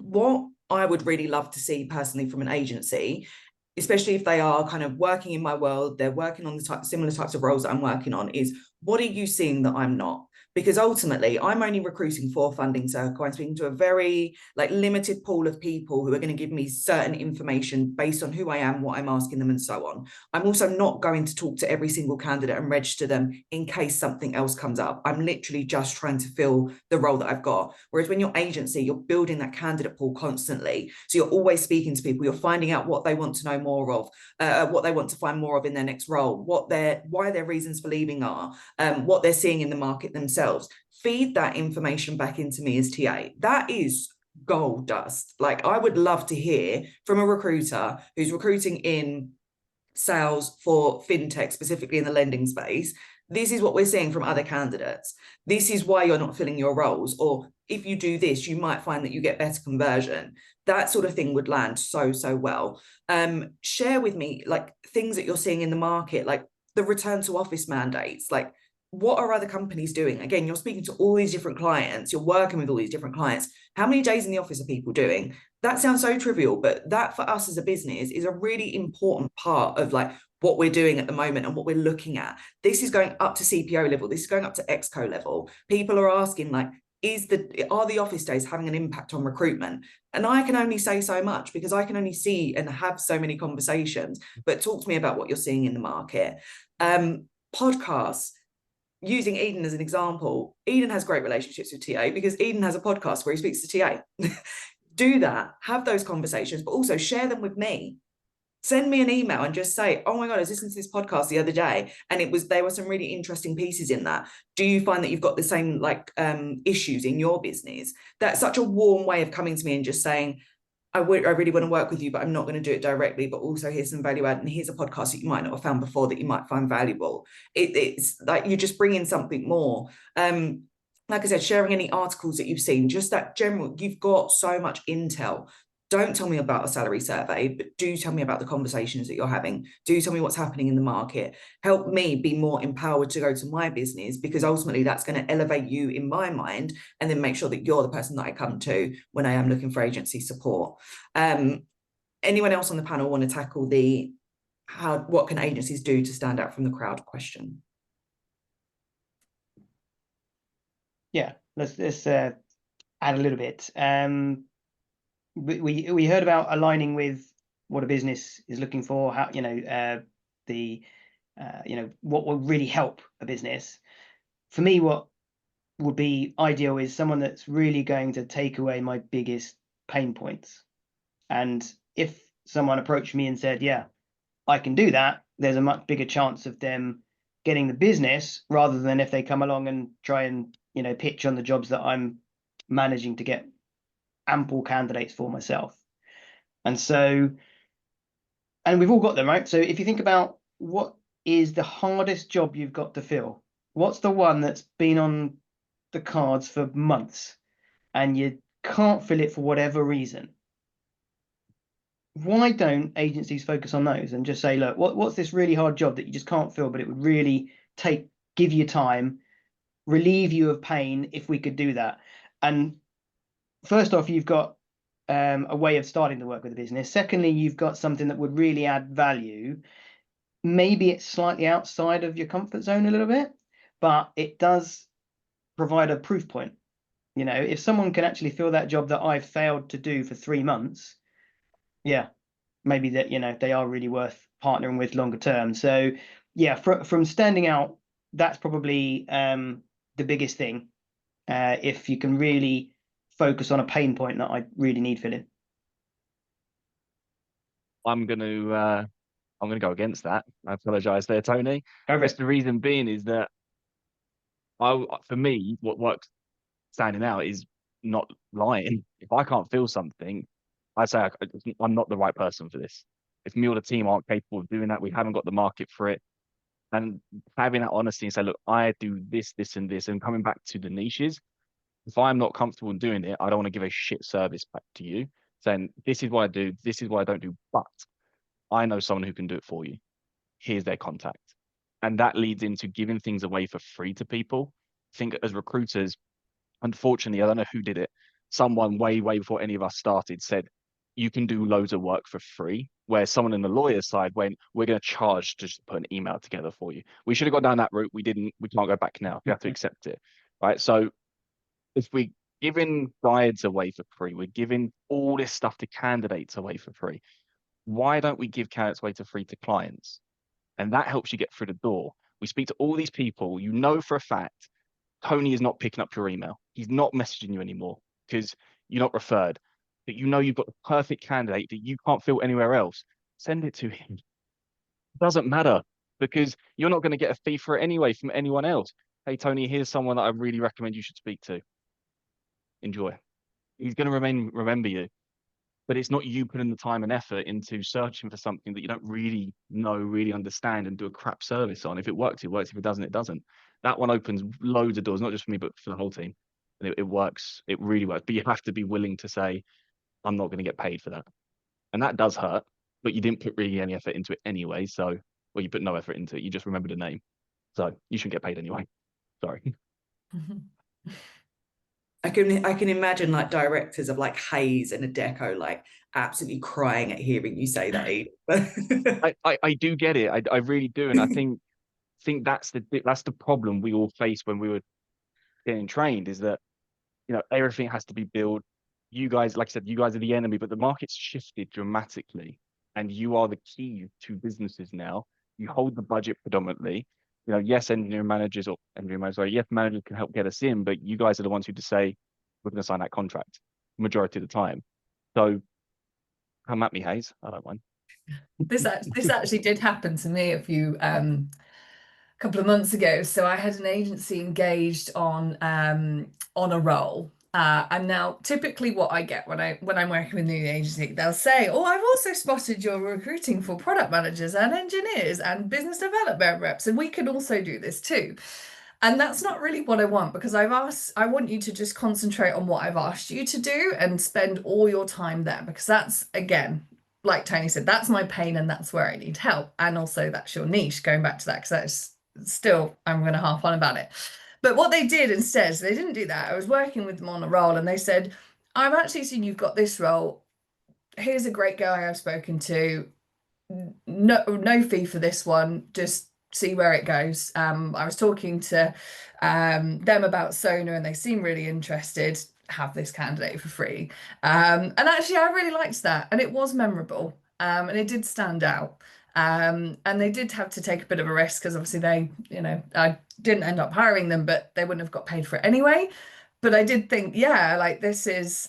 What I would really love to see personally from an agency, especially if they are kind of working in my world, they're working on the similar types of roles that I'm working on, is what are you seeing that I'm not? Because ultimately I'm only recruiting for Funding Circle. I'm speaking to a very like limited pool of people who are going to give me certain information based on who I am, what I'm asking them, and so on. I'm also not going to talk to every single candidate and register them in case something else comes up. I'm literally just trying to fill the role that I've got. Whereas when you're agency, you're building that candidate pool constantly. So you're always speaking to people, you're finding out what they want to know more of, what they want to find more of in their next role, why their reasons for leaving are, what they're seeing in the market themselves. Feed that information back into me as TA. That is gold dust. Like, I would love to hear from a recruiter who's recruiting in sales for fintech, specifically in the lending space. This is what we're seeing from other candidates. This is why you're not filling your roles. Or if you do this, you might find that you get better conversion. That sort of thing would land so well. Share with me like things that you're seeing in the market, like the return to office mandates. Like, what are other companies doing? Again, you're speaking to all these different clients, you're working with all these different clients. How many days in the office are people doing? That sounds so trivial, but that for us as a business is a really important part of like what we're doing at the moment and what we're looking at. This is going up to CPO level. This is going up to Exco level. People are asking like, are the office days having an impact on recruitment? And I can only say so much because I can only see and have so many conversations, but talk to me about what you're seeing in the market. Podcasts. Using Eden as an example, Eden has great relationships with TA because Eden has a podcast where he speaks to TA. Do that, have those conversations, but also share them with me. Send me an email and just say, oh my God, I was listening to this podcast the other day and there were some really interesting pieces in that. Do you find that you've got the same like issues in your business? That's such a warm way of coming to me and just saying, I really want to work with you, but I'm not going to do it directly, but also here's some value add and here's a podcast that you might not have found before that you might find valuable. It's like you just bring in something more. Like I said, sharing any articles that you've seen, just that general, you've got so much intel. Don't tell me about a salary survey, but do tell me about the conversations that you're having. Do tell me what's happening in the market. Help me be more empowered to go to my business, because ultimately that's going to elevate you in my mind and then make sure that you're the person that I come to when I am looking for agency support. Anyone else on the panel want to tackle what can agencies do to stand out from the crowd question? Yeah, let's add a little bit. We heard about aligning with what a business is looking for, how what will really help a business. For me, what would be ideal is someone that's really going to take away my biggest pain points. And if someone approached me and said, yeah, I can do that, there's a much bigger chance of them getting the business rather than if they come along and try and pitch on the jobs that I'm managing to get ample candidates for myself. And we've all got them, right? So if you think about what is the hardest job you've got to fill, what's the one that's been on the cards for months and you can't fill it for whatever reason? Why don't agencies focus on those and just say, look, what's this really hard job that you just can't fill, but it would really give you time, relieve you of pain if we could do that? And first off, you've got a way of starting to work with the business. Secondly, you've got something that would really add value. Maybe it's slightly outside of your comfort zone a little bit, but it does provide a proof point. You know, if someone can actually fill that job that I've failed to do for 3 months, yeah, maybe that, you know, they are really worth partnering with longer term. So yeah, from standing out, that's probably the biggest thing. If you can really focus on a pain point that I really need filling. I'm gonna go against that. I apologize there, Tony. Just the reason being is that for me, what works standing out is not lying. If I can't feel something, I say I'm not the right person for this. If me or the team aren't capable of doing that, we haven't got the market for it. And having that honesty and say, look, I do this, this, and this, and coming back to the niches, if I'm not comfortable in doing it, I don't want to give a shit service back to you, saying this is what I do, this is what I don't do, but I know someone who can do it for you. Here's their contact. And that leads into giving things away for free to people. I think as recruiters, unfortunately, I don't know who did it. Someone way, way before any of us started said, you can do loads of work for free. Where someone in the lawyer side went, we're going to charge to just put an email together for you. We should have gone down that route. We didn't. We can't go back now. We have to accept it. Right. So if we're giving guides away for free, we're giving all this stuff to candidates away for free. Why don't we give candidates away for free to clients? And that helps you get through the door. We speak to all these people, you know for a fact, Tony is not picking up your email. He's not messaging you anymore because you're not referred. But you know you've got the perfect candidate that you can't fill anywhere else. Send it to him. It doesn't matter because you're not going to get a fee for it anyway from anyone else. Hey, Tony, here's someone that I really recommend you should speak to. Enjoy. He's going to remember you. But it's not you putting the time and effort into searching for something that you don't really know, really understand, and do a crap service on. If it works, it works. If it doesn't, it doesn't. That one opens loads of doors, not just for me, but for the whole team. And it works. It really works. But you have to be willing to say, I'm not going to get paid for that. And that does hurt, but you didn't put really any effort into it anyway. So, well, you put no effort into it. You just remembered a name. So you shouldn't get paid anyway. Sorry. I can imagine like directors of like Hayes and Adecco like absolutely crying at hearing you say that. I do get it. I really do, and I think that's the problem we all face when we were getting trained, is that, you know, everything has to be built. You guys, like I said, you guys are the enemy, but the market's shifted dramatically, and you are the key to businesses now. You hold the budget predominantly. You know, yes, managers can help get us in, but you guys are the ones who just say, we're going to sign that contract majority of the time. So come at me, Hayes. I don't mind. This actually did happen to me a couple of months ago. So I had an agency engaged on a role. And now typically what I get when I'm working with the agency, they'll say, oh, I've also spotted you're recruiting for product managers and engineers and business development reps, and we can also do this too. And that's not really what I want, because I want you to just concentrate on what I've asked you to do and spend all your time there, because that's, again, like Tony said, that's my pain and that's where I need help. And also that's your niche, going back to that, because that's still, I'm going to harp on about it. But what they did instead, so they didn't do that. I was working with them on a role and they said, I've actually seen you've got this role. Here's a great guy I've spoken to. No fee for this one. Just see where it goes. I was talking to them about Sona and they seem really interested. Have this candidate for free. And actually I really liked that, and it was memorable, and it did stand out. And they did have to take a bit of a risk because obviously they, you know, I didn't end up hiring them, but they wouldn't have got paid for it anyway. But I did think, yeah, like this is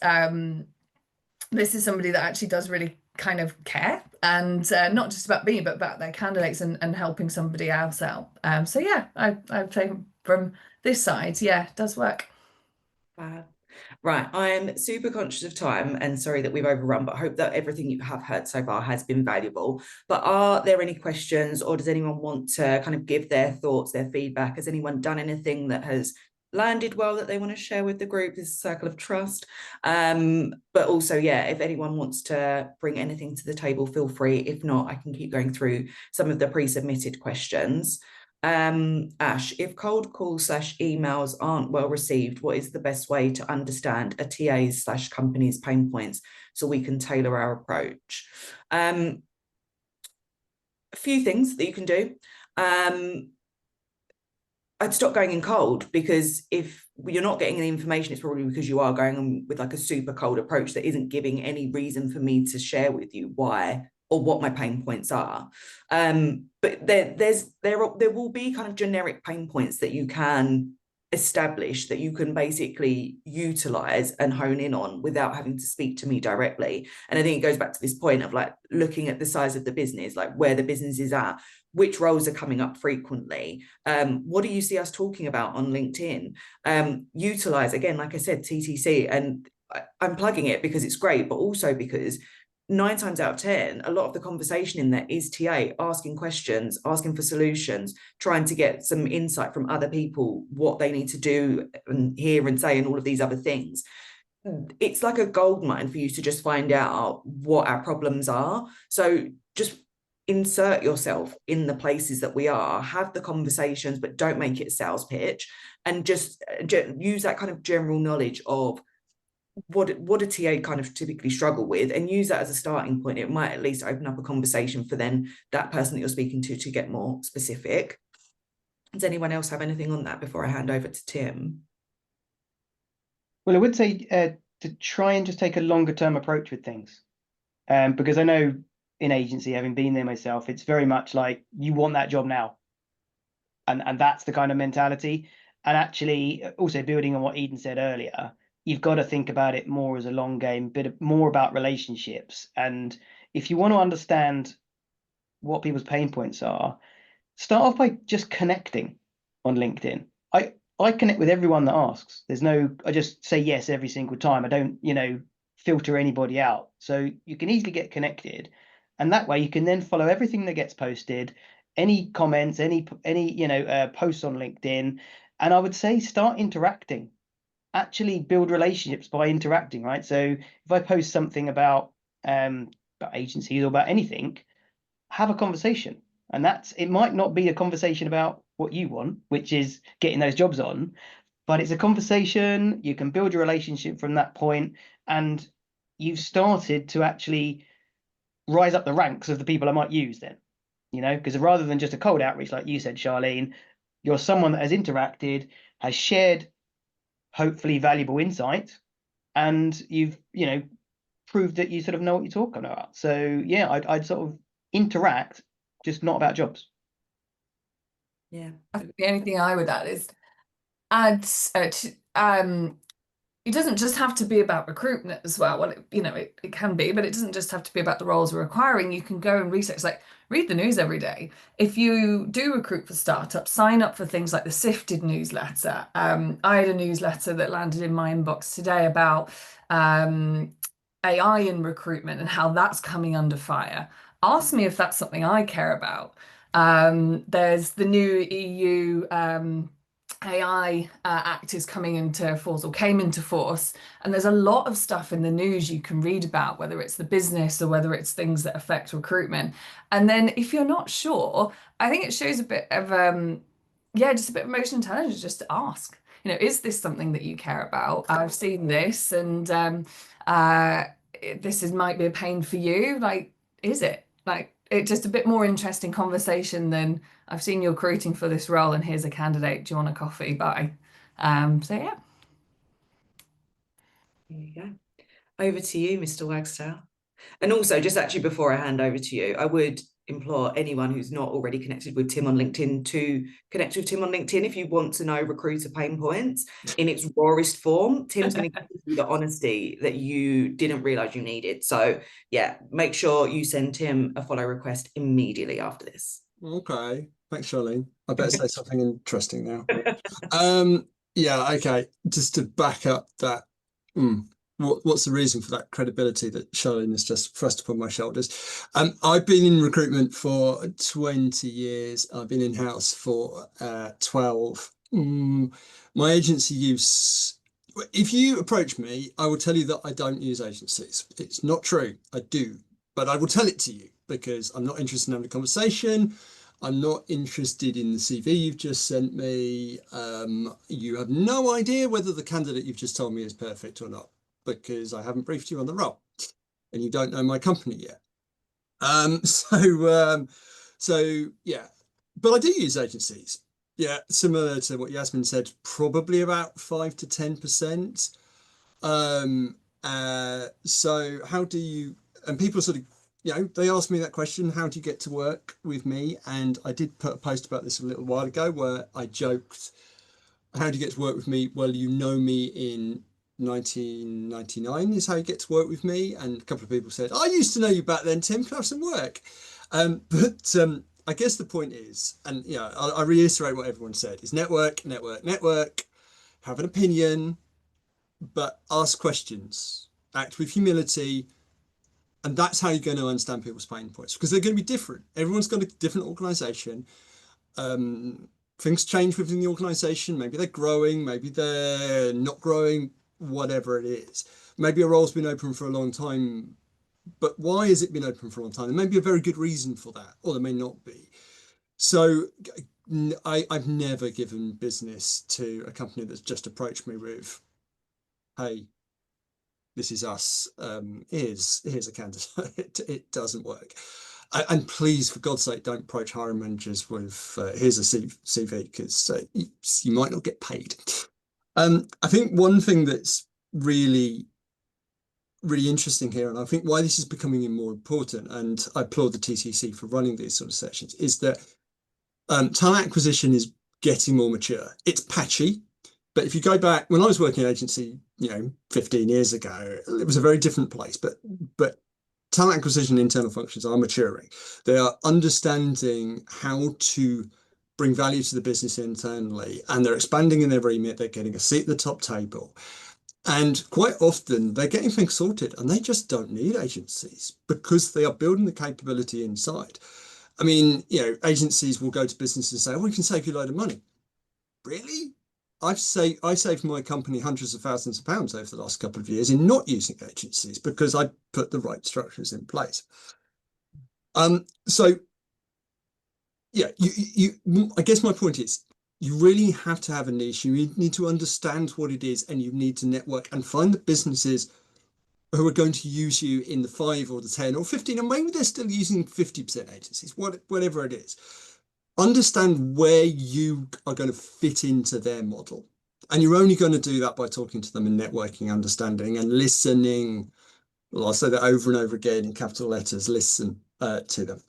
somebody that actually does really kind of care, and not just about me, but about their candidates and helping somebody else out. So yeah, I've taken from this side, yeah, it does work. Right, I'm super conscious of time and sorry that we've overrun, but I hope that everything you have heard so far has been valuable. But are there any questions, or does anyone want to kind of give their thoughts, their feedback? Has anyone done anything that has landed well that they want to share with the group, this circle of trust? But also, yeah, if anyone wants to bring anything to the table, feel free. If not, I can keep going through some of the pre-submitted questions. Ash, if cold calls / emails aren't well received, what is the best way to understand a TA's / company's pain points so we can tailor our approach? A few things that you can do. I'd stop going in cold, because if you're not getting any information, it's probably because you are going on with like a super cold approach that isn't giving any reason for me to share with you why or what my pain points are. But there will be kind of generic pain points that you can establish, that you can basically utilize and hone in on without having to speak to me directly. And I think it goes back to this point of like looking at the size of the business, like where the business is at, which roles are coming up frequently, what do you see us talking about on LinkedIn? Utilize, again, like I said, TTC, and I'm plugging it because it's great, but also because 9 times out of 10, a lot of the conversation in there is TA asking questions, asking for solutions, trying to get some insight from other people, what they need to do and hear and say, and all of these other things. It's like a goldmine for you to just find out what our problems are. So just insert yourself in the places that we are, have the conversations, but don't make it a sales pitch, and just use that kind of general knowledge of what a TA kind of typically struggle with, and use that as a starting point. It might at least open up a conversation for then that person that you're speaking to get more specific. Does anyone else have anything on that before I hand over to Tim? Well, I would say to try and just take a longer term approach with things, because I know in agency, having been there myself, it's very much like you want that job now, and that's the kind of mentality. And actually, also building on what Eden said earlier, you've got to think about it more as a long game, bit more about relationships. And if you want to understand what people's pain points are, start off by just connecting on LinkedIn. I connect with everyone that asks. I just say yes every single time. I don't, filter anybody out. So you can easily get connected, and that way you can then follow everything that gets posted, any comments, any posts on LinkedIn. And I would say start interacting. Actually build relationships by interacting, right? So if I post something about agencies or about anything, have a conversation. And it might not be a conversation about what you want, which is getting those jobs on, but it's a conversation. You can build your relationship from that point, and you've started to actually rise up the ranks of the people I might use then, because rather than just a cold outreach, like you said, Charlene, you're someone that has interacted, has shared hopefully valuable insight, and you've proved that you sort of know what you're talking about. So yeah, I'd sort of interact, just not about jobs. Yeah, I think the only thing I would add is it doesn't just have to be about recruitment as well. Well, it can be, but it doesn't just have to be about the roles we're requiring. You can go and research, like read the news every day. If you do recruit for startups, sign up for things like the Sifted newsletter. I had a newsletter that landed in my inbox today about AI in recruitment and how that's coming under fire. Ask me if that's something I care about. There's the new EU AI Act is coming into force, or came into force, and there's a lot of stuff in the news you can read about, whether it's the business or whether it's things that affect recruitment. And then if you're not sure, I think it shows a bit of just a bit of emotional intelligence, just to ask, is this something that you care about? I've seen this, and this might be a pain for you. Like, is it? Like, it's just a bit more interesting conversation than I've seen you recruiting for this role and here's a candidate. Do you want a coffee? Bye. So yeah. There you go. Over to you, Mr. Wagstaff. And also, just actually before I hand over to you, I would implore anyone who's not already connected with Tim on LinkedIn to connect with Tim on LinkedIn if you want to know recruiter pain points in its rawest form. Tim's going to give you the honesty that you didn't realize you needed. So yeah, make sure you send Tim a follow request immediately after this. Okay, thanks, Charlene. I better say something interesting now. Yeah, okay. Just to back up that, what's the reason for that credibility that Charlene has just thrust upon my shoulders? I've been in recruitment for 20 years. I've been in-house for 12. My agency use, if you approach me, I will tell you that I don't use agencies. It's not true. I do, but I will tell it to you because I'm not interested in having a conversation. I'm not interested in the CV you've just sent me. You have no idea whether the candidate you've just told me is perfect or not, because I haven't briefed you on the role and you don't know my company yet. So yeah, but I do use agencies. Yeah, similar to what Yasmin said, probably about 5 to 10%. So how do you, and people sort of, they asked me that question, how do you get to work with me? And I did put a post about this a little while ago where I joked, how do you get to work with me? Well, you know me in 1999 is how you get to work with me. And a couple of people said, I used to know you back then, Tim, can I have some work? But I guess the point is, and I reiterate what everyone said, is network, have an opinion, but ask questions, act with humility, and that's how you're going to understand people's pain points, because they're going to be different. Everyone's got a different organization. Things change within the organization. Maybe they're growing, maybe they're not growing, whatever it is. Maybe a role's been open for a long time, but why has it been open for a long time? There may be a very good reason for that, or there may not be. So I've never given business to a company that's just approached me with, hey, this is us, here's a candidate. It doesn't work. And please, for God's sake, don't approach hiring managers with here's a CV, because you might not get paid. I think one thing that's really interesting here, and I think why this is becoming more important, and I applaud the TTC for running these sort of sessions, is that talent acquisition is getting more mature. It's patchy, but if you go back, when I was working in agency, 15 years ago, it was a very different place. But talent acquisition internal functions are maturing. They are understanding how to bring value to the business internally, and they're expanding in their remit. They're getting a seat at the top table. And quite often they're getting things sorted, and they just don't need agencies because they are building the capability inside. I mean, agencies will go to businesses and say, oh, we can save you a load of money. Really? I saved my company hundreds of thousands of pounds over the last couple of years in not using agencies because I put the right structures in place. So yeah, I guess my point is, you really have to have a niche. You need to understand what it is, and you need to network and find the businesses who are going to use you in the 5 or the 10 or 15, and maybe they're still using 50% agencies, whatever it is. Understand where you are going to fit into their model. And you're only going to do that by talking to them and networking, understanding and listening. Well, I'll say that over and over again in capital letters, listen to them.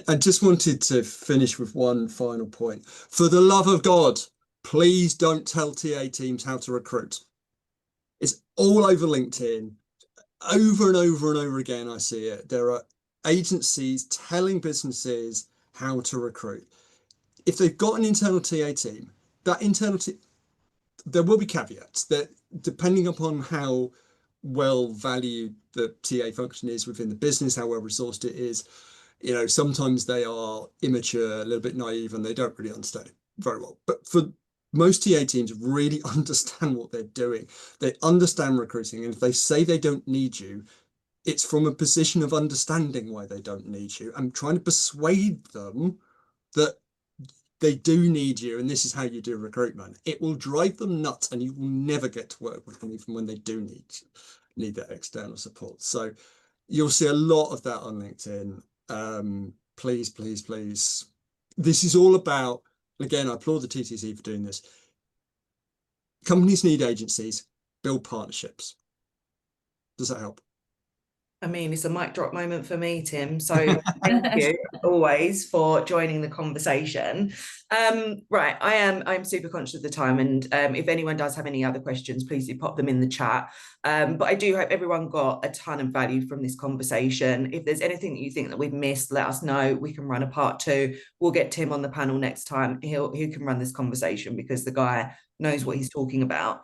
I just wanted to finish with one final point. For the love of God, please don't tell TA teams how to recruit. It's all over LinkedIn. Over and over and over again, I see it. There are agencies telling businesses how to recruit. If they've got an internal TA team, that internal team, there will be caveats that depending upon how well valued the TA function is within the business, how well resourced it is, sometimes they are immature, a little bit naive, and they don't really understand it very well. But for most TA teams really understand what they're doing. They understand recruiting, and if they say they don't need you, it's from a position of understanding why they don't need you and trying to persuade them that they do need you, and this is how you do recruitment. It will drive them nuts, and you will never get to work with them even when they do need that external support. So you'll see a lot of that on LinkedIn. Please, please, please. This is all about, again, I applaud the TTC for doing this. Companies need agencies, build partnerships. Does that help? I mean, it's a mic drop moment for me, Tim. So thank you always for joining the conversation. Right, I'm super conscious of the time, and if anyone does have any other questions, please do pop them in the chat. But I do hope everyone got a ton of value from this conversation. If there's anything that you think that we've missed, let us know. We can run a part 2. We'll get Tim on the panel next time. He can run this conversation because the guy knows what he's talking about.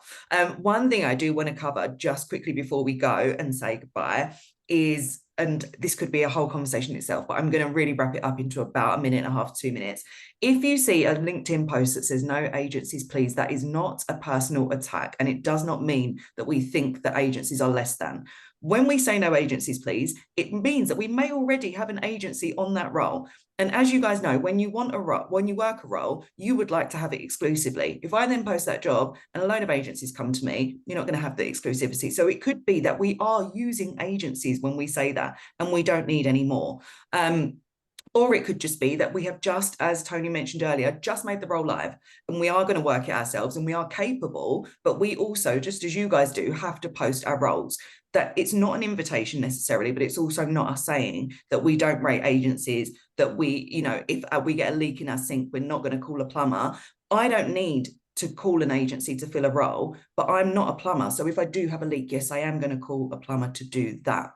One thing I do want to cover just quickly before we go and say goodbye is, and this could be a whole conversation itself, but I'm going to really wrap it up into about 1.5 minutes, 2 minutes. If you see a LinkedIn post that says no agencies, please, that is not a personal attack. And it does not mean that we think that agencies are less than. When we say no agencies, please, it means that we may already have an agency on that role. And as you guys know, when you want a role, when you work a role, you would like to have it exclusively. If I then post that job and a load of agencies come to me, you're not going to have the exclusivity. So it could be that we are using agencies when we say that, and we don't need any more. Or it could just be that we have just, as Tony mentioned earlier, just made the role live, and we are going to work it ourselves, and we are capable, but we also, just as you guys do, have to post our roles. That it's not an invitation necessarily, but it's also not us saying that we don't rate agencies, that we, you know, if we get a leak in our sink, we're not going to call a plumber. I don't need to call an agency to fill a role, but I'm not a plumber. So if I do have a leak, yes, I am going to call a plumber to do that.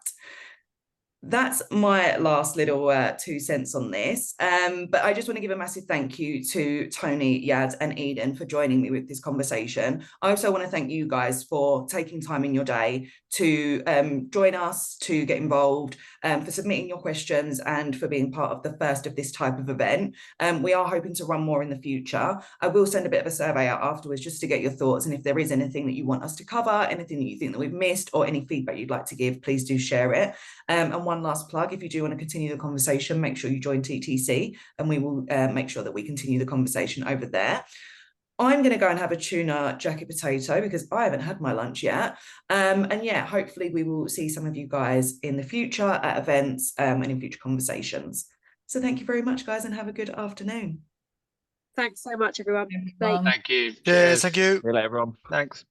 That's my last little 2 cents on this. But I just want to give a massive thank you to Tony, Yad, and Eden for joining me with this conversation. I also want to thank you guys for taking time in your day to join us, to get involved, for submitting your questions, and for being part of the first of this type of event. We are hoping to run more in the future. I will send a bit of a survey out afterwards just to get your thoughts, and if there is anything that you want us to cover, anything that you think that we've missed, or any feedback you'd like to give, please do share it. And one last plug, if you do want to continue the conversation, make sure you join TTC, and we will make sure that we continue the conversation over there. I'm going to go and have a tuna jacket potato because I haven't had my lunch yet. And yeah, hopefully we will see some of you guys in the future at events and in future conversations. So thank you very much, guys, and have a good afternoon. Thanks so much, everyone. Everyone. Thank you. Cheers. Thank you. See you later, everyone. Thanks.